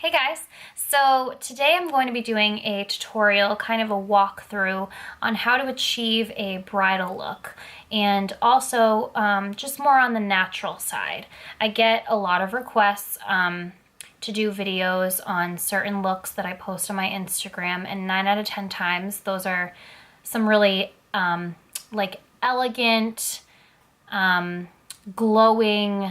Hey guys, so today I'm going to be doing a tutorial, kind of a walkthrough on how to achieve a bridal look and also just more on the natural side. I get a lot of requests to do videos on certain looks that I post on my Instagram, and 9 out of 10 times those are some really like elegant, glowing,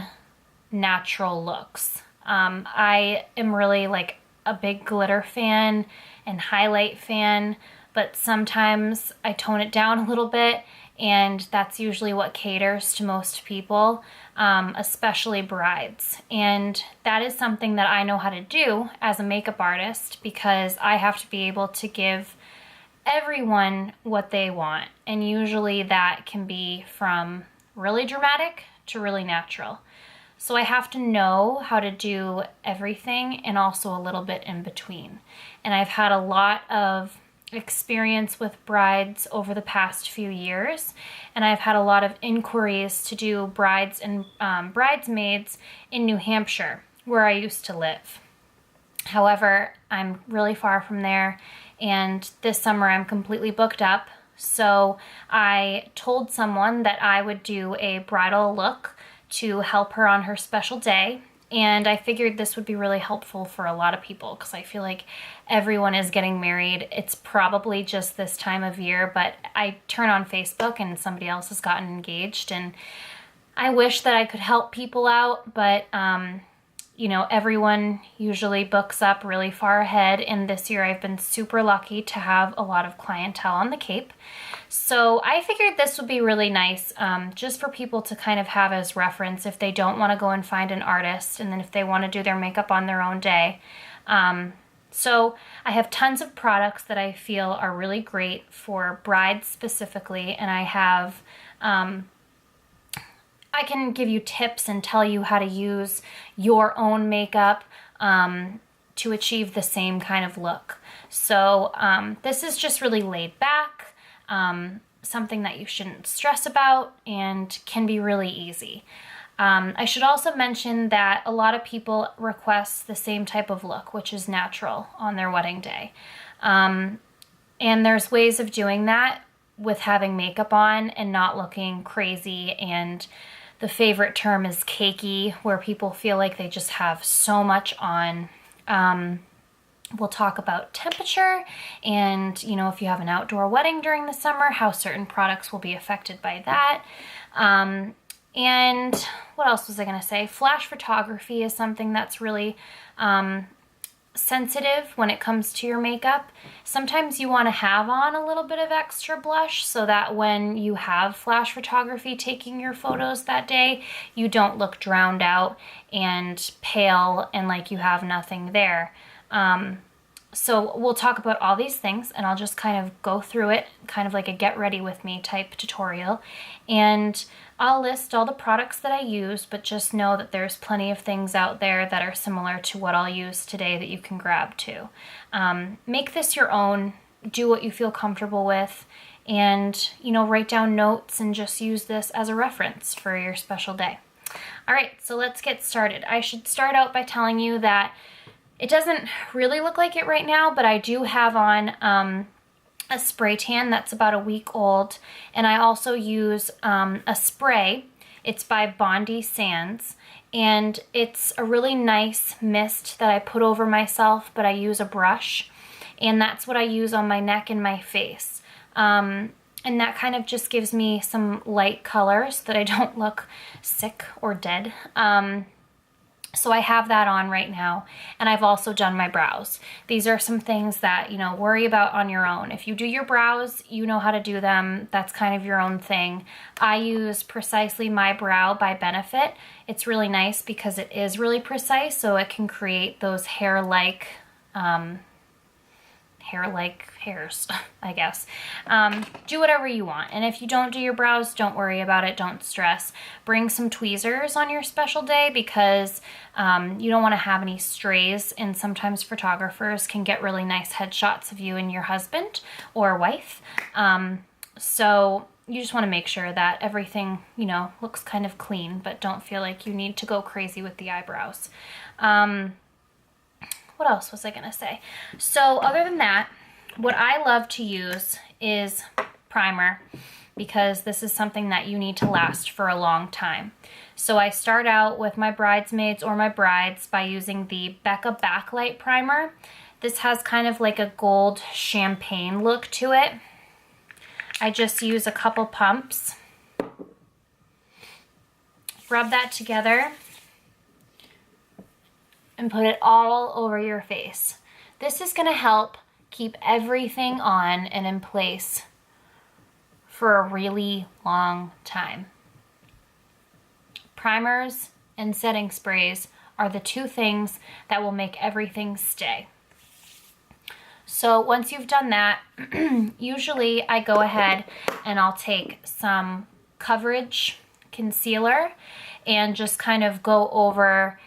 natural looks. I am really like a big glitter fan and highlight fan, but sometimes I tone it down a little bit, and that's usually what caters to most people, especially brides. And that is something that I know how to do as a makeup artist because I have to be able to give everyone what they want. And usually that can be from really dramatic to really natural. So I have to know how to do everything and also a little bit in between. And I've had a lot of experience with brides over the past few years, and I've had a lot of inquiries to do brides and bridesmaids in New Hampshire, where I used to live. However, I'm really far from there, and this summer I'm completely booked up. So I told someone that I would do a bridal look to help her on her special day, and I figured this would be really helpful for a lot of people because I feel like everyone is getting married. It's probably just this time of year, but I turn on Facebook and somebody else has gotten engaged, and I wish that I could help people out, but you know, everyone usually books up really far ahead, and this year I've been super lucky to have a lot of clientele on the Cape. So I figured this would be really nice just for people to kind of have as reference if they don't want to go and find an artist, and then if they want to do their makeup on their own day. So I have tons of products that I feel are really great for brides specifically, and I have I can give you tips and tell you how to use your own makeup to achieve the same kind of look. So this is just really laid back, something that you shouldn't stress about, and can be really easy. I should also mention that a lot of people request the same type of look, which is natural, on their wedding day. And there's ways of doing that with having makeup on and not looking crazy, and the favorite term is cakey, where people feel like they just have so much on. We'll talk about temperature and, you know, if you have an outdoor wedding during the summer, how certain products will be affected by that. And what else was I going to say? Flash photography is something that's really sensitive when it comes to your makeup. Sometimes you want to have on a little bit of extra blush so that when you have flash photography taking your photos that day, you don't look drowned out and pale and like you have nothing there. So we'll talk about all these things, and I'll just kind of go through it, kind of like a get ready with me type tutorial. And I'll list all the products that I use, but just know that there's plenty of things out there that are similar to what I'll use today that you can grab too. Make this your own, do what you feel comfortable with, and, you know, write down notes and just use this as a reference for your special day. All right, so let's get started. I should start out by telling you that it doesn't really look like it right now, but I do have on a spray tan that's about a week old, and I also use a spray. It's by Bondi Sands, and it's a really nice mist that I put over myself, but I use a brush, and that's what I use on my neck and my face. And that kind of just gives me some light color so that I don't look sick or dead. So I have that on right now, and I've also done my brows. These are some things that, you know, worry about on your own. If you do your brows, you know how to do them. That's kind of your own thing. I use Precisely My Brow by Benefit. It's really nice because it is really precise, so it can create those hair-like hairs, I guess. Do whatever you want. And if you don't do your brows, don't worry about it. Don't stress. Bring some tweezers on your special day because you don't want to have any strays. And sometimes photographers can get really nice headshots of you and your husband or wife. So you just want to make sure that everything, you know, looks kind of clean, but don't feel like you need to go crazy with the eyebrows. what else was I gonna say? So other than that, what I love to use is primer, because this is something that you need to last for a long time. So I start out with my bridesmaids or my brides by using the Becca Backlight primer. This has kind of like a gold champagne look to it. I just use a couple pumps. Rub that together and put it all over your face. This is gonna help keep everything on and in place for a really long time. Primers and setting sprays are the two things that will make everything stay. So once you've done that, usually I go ahead and I'll take some coverage concealer and just kind of go over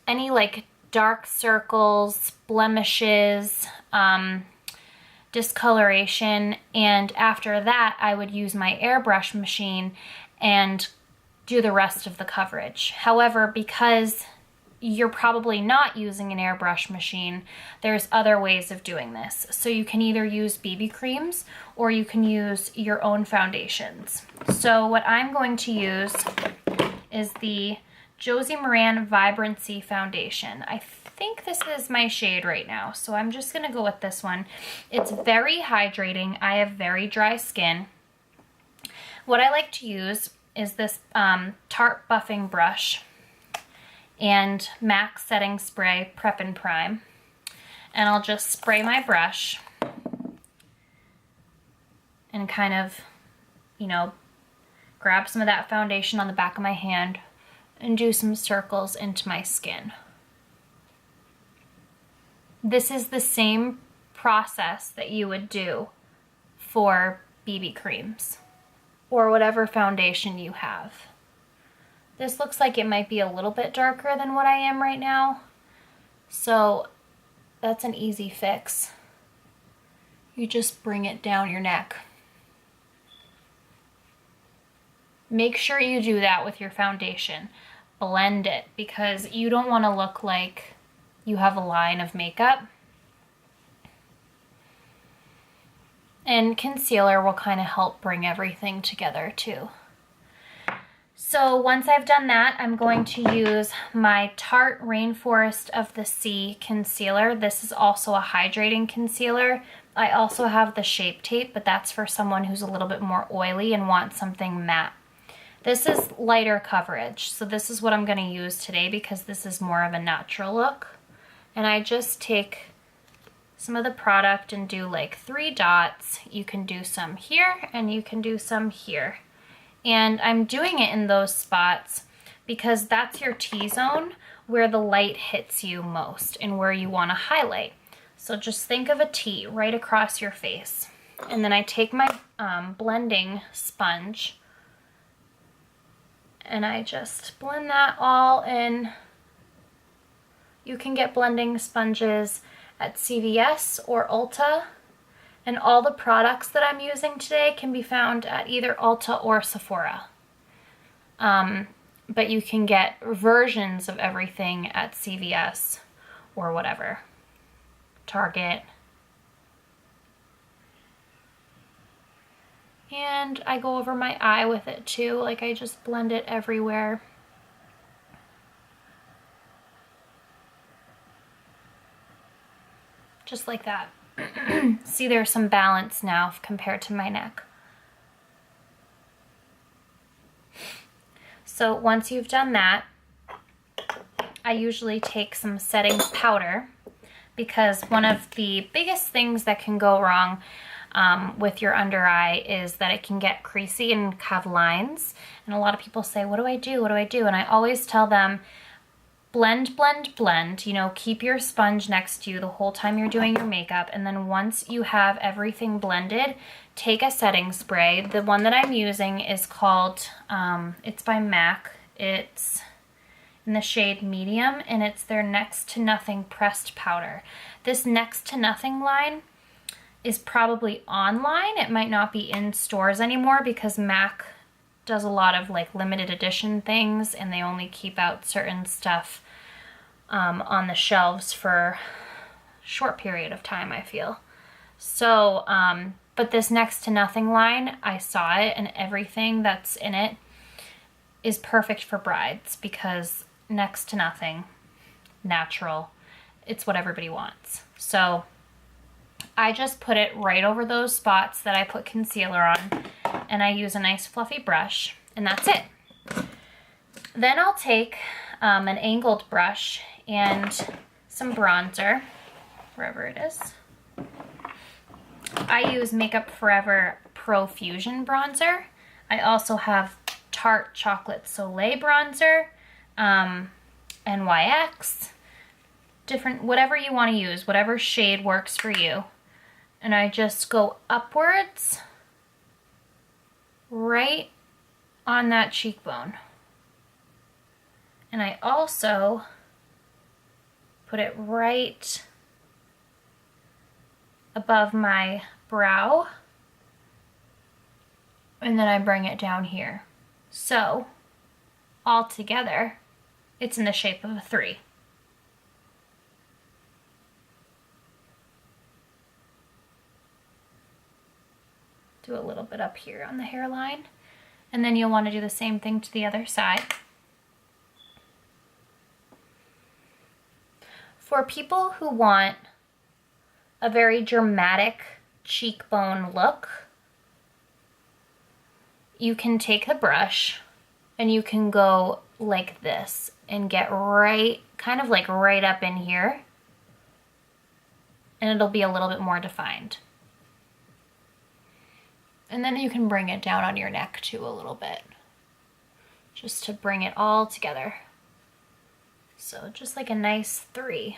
any like dark circles, blemishes, discoloration, and after that I would use my airbrush machine and do the rest of the coverage. However, because you're probably not using an airbrush machine, there's other ways of doing this. So you can either use BB creams or you can use your own foundations. So what I'm going to use is the Josie Maran Vibrancy foundation. I think this is my shade right now, so I'm just gonna go with this one. It's very hydrating. I have very dry skin. What I like to use is this Tarte buffing brush and MAC setting spray, Prep and Prime. And I'll just spray my brush and kind of, you know, grab some of that foundation on the back of my hand and do some circles into my skin. This is the same process that you would do for BB creams or whatever foundation you have. This looks like it might be a little bit darker than what I am right now, so that's an easy fix. You just bring it down your neck. Make sure you do that with your foundation. Blend it, because you don't want to look like you have a line of makeup. And concealer will kind of help bring everything together too. So once I've done that, I'm going to use my Tarte Rainforest of the Sea concealer. This is also a hydrating concealer. I also have the Shape Tape, but that's for someone who's a little bit more oily and wants something matte. This is lighter coverage, so this is what I'm going to use today because this is more of a natural look. And I just take some of the product and do like 3 dots. You can do some here and you can do some here. And I'm doing it in those spots because that's your T-zone where the light hits you most and where you want to highlight. So just think of a T right across your face. And then I take my blending sponge and I just blend that all in. You can get blending sponges at CVS or Ulta, and all the products that I'm using today can be found at either Ulta or Sephora. But you can get versions of everything at CVS or whatever, Target. And I go over my eye with it too, like I just blend it everywhere. Just like that. See, there's some balance now compared to my neck. So once you've done that, I usually take some setting powder, because one of the biggest things that can go wrong with your under eye is that it can get creasy and have lines. And a lot of people say, what do I do? What do I do? And I always tell them, blend, blend, blend. You know, keep your sponge next to you the whole time you're doing your makeup. And then once you have everything blended, take a setting spray. The one that I'm using is called, it's by MAC. It's in the shade Medium, and it's their Next to Nothing pressed powder. This Next to Nothing line is probably online. It might not be in stores anymore because MAC does a lot of like limited edition things and they only keep out certain stuff on the shelves for a short period of time, I feel. So, but this next to nothing line, I saw it, and everything that's in it is perfect for brides because next to nothing, natural, it's what everybody wants. So I just put it right over those spots that I put concealer on, and I use a nice fluffy brush, and that's it. Then I'll take an angled brush and some bronzer, wherever it is. I use Makeup Forever Pro Fusion bronzer. I also have Tarte Chocolate Soleil bronzer, NYX, different, whatever you want to use, whatever shade works for you. And I just go upwards right on that cheekbone. And I also put it right above my brow, and then I bring it down here. So all together, it's in the shape of a 3. Do a little bit up here on the hairline, and then you'll want to do the same thing to the other side. For people who want a very dramatic cheekbone look, you can take the brush and you can go like this and get right, kind of like right up in here, and it'll be a little bit more defined. And then you can bring it down on your neck too a little bit, just to bring it all together. So just like a nice 3.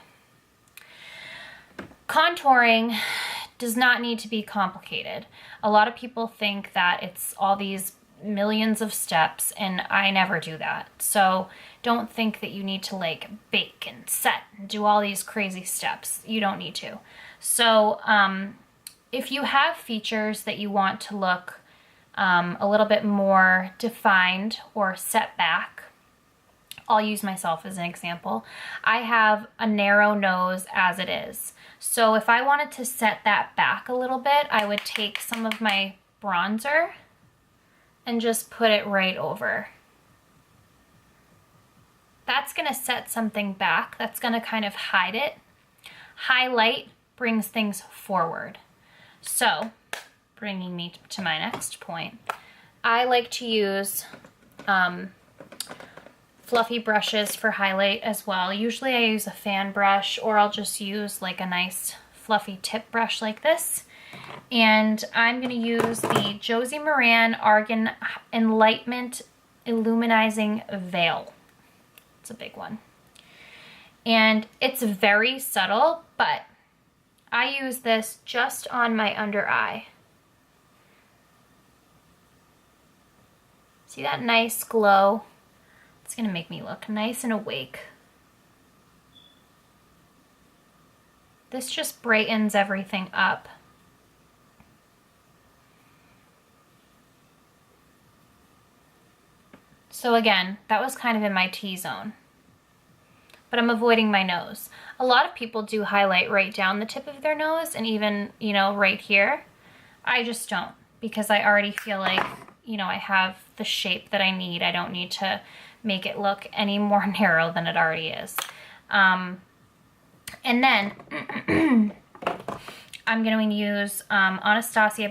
Contouring does not need to be complicated. A lot of people think that it's all these millions of steps, and I never do that. So don't think that you need to like bake and set and do all these crazy steps. You don't need to. So if you have features that you want to look a little bit more defined or set back, I'll use myself as an example. I have a narrow nose as it is. So if I wanted to set that back a little bit, I would take some of my bronzer and just put it right over. That's gonna set something back. That's gonna kind of hide it. Highlight brings things forward. So, bringing me to my next point, I like to use fluffy brushes for highlight as well. Usually I use a fan brush, or I'll just use like a nice fluffy tip brush like this. And I'm going to use the Josie Maran Argan Enlightenment Illuminizing Veil. It's a big one. And it's very subtle, but I use this just on my under eye. See that nice glow? It's gonna make me look nice and awake. This just brightens everything up. So again, that was kind of in my T-zone, but I'm avoiding my nose. A lot of people do highlight right down the tip of their nose and even, you know, right here. I just don't, because I already feel like, you know, I have the shape that I need. I don't need to make it look any more narrow than it already is. And then I'm going to use Anastasia